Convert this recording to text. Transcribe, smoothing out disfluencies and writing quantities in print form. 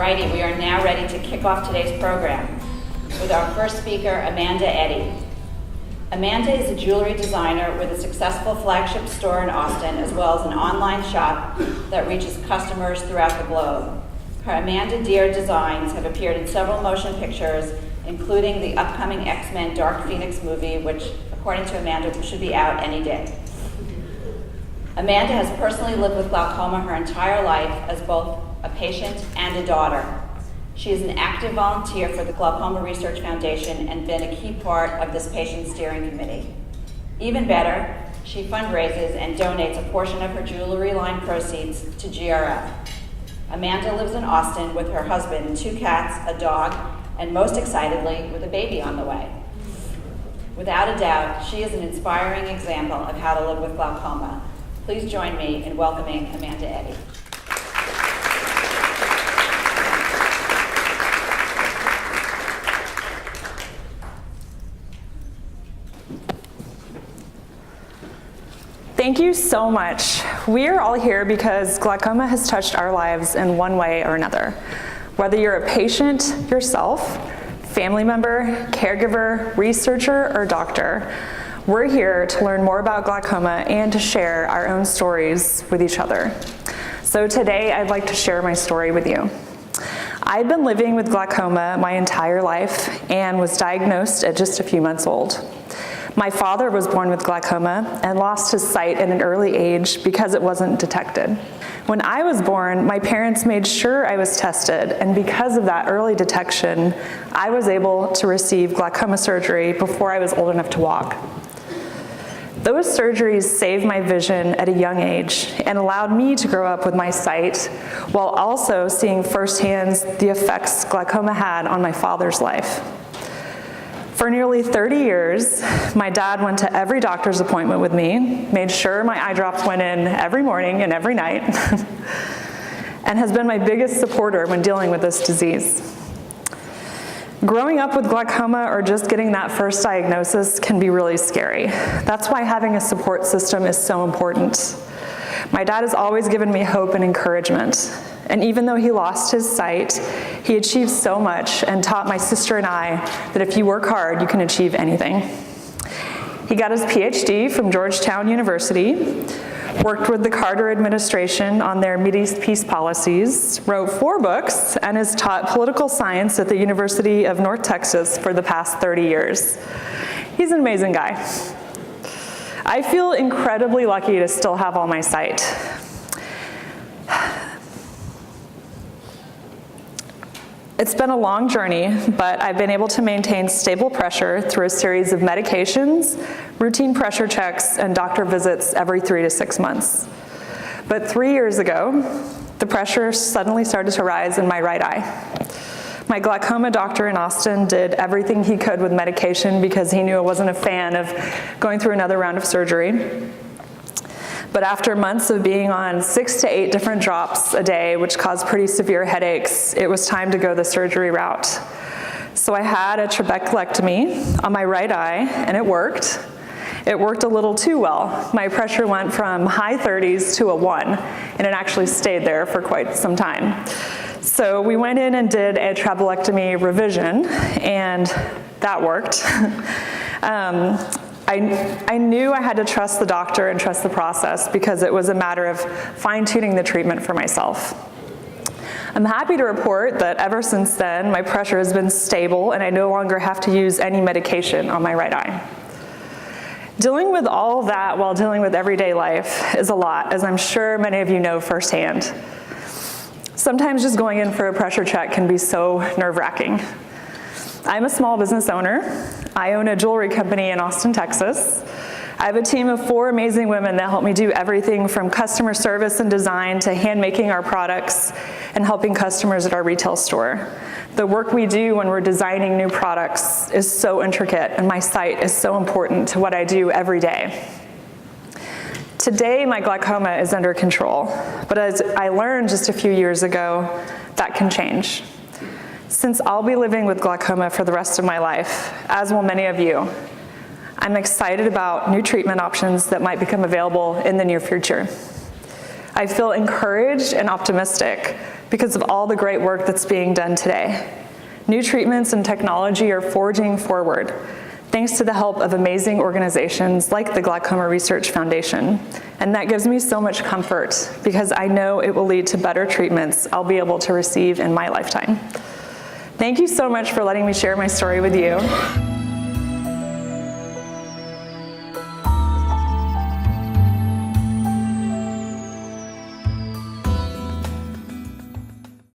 Alrighty, we are now ready to kick off today's program with our first speaker, Amanda Eddy. Amanda is a jewelry designer with a successful flagship store in Austin, as well as an online shop that reaches customers throughout the globe. Her Amanda Deere designs have appeared in several motion pictures, including the upcoming X-Men Dark Phoenix movie, which, according to Amanda, should be out any day. Amanda has personally lived with glaucoma her entire life as both a patient and a daughter. She is an active volunteer for the Glaucoma Research Foundation and been a key part of this patient steering committee. Even better, she fundraises and donates a portion of her jewelry line proceeds to GRF. Amanda lives in Austin with her husband, 2 cats, a dog, and most excitedly, with a baby on the way. Without a doubt, she is an inspiring example of how to live with glaucoma. Please join me in welcoming Amanda Eddy. Thank you so much. We are all here because glaucoma has touched our lives in one way or another. Whether you're a patient yourself, family member, caregiver, researcher, or doctor, we're here to learn more about glaucoma and to share our own stories with each other. So today I'd like to share my story with you. I've been living with glaucoma my entire life and was diagnosed at just a few months old. My father was born with glaucoma and lost his sight at an early age because it wasn't detected. When I was born, my parents made sure I was tested, and because of that early detection, I was able to receive glaucoma surgery before I was old enough to walk. Those surgeries saved my vision at a young age and allowed me to grow up with my sight while also seeing firsthand the effects glaucoma had on my father's life. For nearly 30 years, my dad went to every doctor's appointment with me, made sure my eye drops went in every morning and every night, and has been my biggest supporter when dealing with this disease. Growing up with glaucoma or just getting that first diagnosis can be really scary. That's why having a support system is so important. My dad has always given me hope and encouragement. And even though he lost his sight, he achieved so much and taught my sister and I that if you work hard, you can achieve anything. He got his PhD from Georgetown University, worked with the Carter administration on their Mideast peace policies, wrote 4 books, and has taught political science at the University of North Texas for the past 30 years. He's an amazing guy. I feel incredibly lucky to still have all my sight. It's been a long journey, but I've been able to maintain stable pressure through a series of medications, routine pressure checks, and doctor visits every 3 to 6 months. But 3 years ago, the pressure suddenly started to rise in my right eye. My glaucoma doctor in Austin did everything he could with medication because he knew I wasn't a fan of going through another round of surgery. But after months of being on 6 to 8 different drops a day, which caused pretty severe headaches, it was time to go the surgery route. So I had a trabeculectomy on my right eye, and it worked. It worked a little too well. My pressure went from high 30s to a 1, and it actually stayed there for quite some time. So we went in and did a trabeculectomy revision, and that worked. I knew I had to trust the doctor and trust the process because it was a matter of fine-tuning the treatment for myself. I'm happy to report that ever since then, my pressure has been stable and I no longer have to use any medication on my right eye. Dealing with all of that while dealing with everyday life is a lot, as I'm sure many of you know firsthand. Sometimes just going in for a pressure check can be so nerve-wracking. I'm a small business owner. I own a jewelry company in Austin, Texas. I have a team of 4 amazing women that help me do everything from customer service and design to hand making our products and helping customers at our retail store. The work we do when we're designing new products is so intricate, and my sight is so important to what I do every day. Today, my glaucoma is under control, but as I learned just a few years ago, that can change. Since I'll be living with glaucoma for the rest of my life, as will many of you, I'm excited about new treatment options that might become available in the near future. I feel encouraged and optimistic because of all the great work that's being done today. New treatments and technology are forging forward, thanks to the help of amazing organizations like the Glaucoma Research Foundation. And that gives me so much comfort because I know it will lead to better treatments I'll be able to receive in my lifetime. Thank you so much for letting me share my story with you.